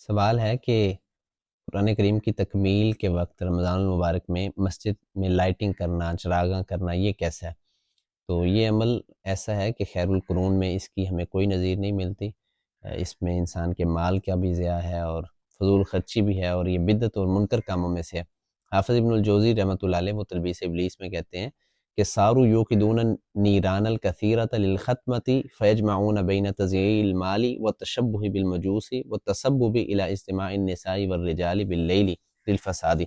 سوال ہے کہ قرآن کریم کی تکمیل کے وقت رمضان المبارک میں مسجد میں لائٹنگ کرنا، چراغاں کرنا، یہ کیسا ہے؟ تو یہ عمل ایسا ہے کہ خیر القرون میں اس کی ہمیں کوئی نظیر نہیں ملتی۔ اس میں انسان کے مال کا بھی ضیاع ہے اور فضول خرچی بھی ہے، اور یہ بدعت اور منکر کاموں میں سے ہے۔ حافظ ابن الجوزی رحمۃ اللہ علیہ وہ تلبیس ابلیس میں کہتے ہیں کہ سارو یوقدون نیران الکثیرۃ للختمۃ فیجمعون بین تضییع المال والتشبہ بالمجوس والتسبب الی اجتماع النساء والرجال باللیل للفساد،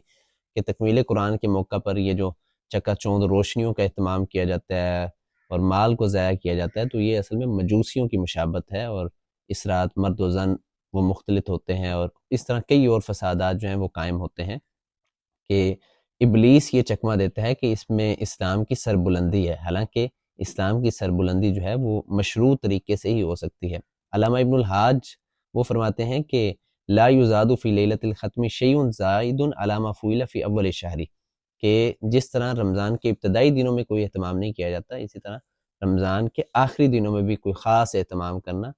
کہ تکمیل قرآن کے موقع پر یہ جو چکا چوند روشنیوں کا اہتمام کیا جاتا ہے اور مال کو ضائع کیا جاتا ہے، تو یہ اصل میں مجوسیوں کی مشابت ہے، اور اس رات مرد و زن وہ مختلط ہوتے ہیں، اور اس طرح کئی اور فسادات جو ہیں وہ قائم ہوتے ہیں کہ ابلیس یہ چکمہ دیتا ہے کہ اس میں اسلام کی سربلندی ہے، حالانکہ اسلام کی سربلندی جو ہے وہ مشروع طریقے سے ہی ہو سکتی ہے۔ علامہ ابن الحاج وہ فرماتے ہیں کہ لا یزاد فی لیلۃ الختم شیء زائد علی ما فعل فی اول الشہر، کہ جس طرح رمضان کے ابتدائی دنوں میں کوئی اہتمام نہیں کیا جاتا، اسی طرح رمضان کے آخری دنوں میں بھی کوئی خاص اہتمام کرنا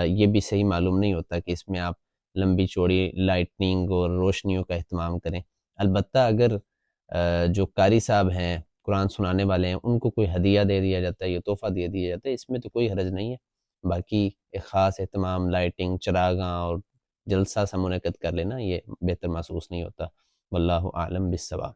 یہ بھی صحیح معلوم نہیں ہوتا کہ اس میں آپ لمبی چوڑی لائٹننگ اور روشنیوں کا اہتمام کریں۔ البتہ اگر جو قاری صاحب ہیں، قرآن سنانے والے ہیں، ان کو کوئی ہدیہ دے دیا جاتا ہے یا تحفہ دے دیا جاتا ہے، اس میں تو کوئی حرج نہیں ہے۔ باقی ایک خاص اہتمام لائٹنگ، چراغاں اور جلسہ سا منعقد کر لینا یہ بہتر محسوس نہیں ہوتا۔ واللہ اعلم بالصواب۔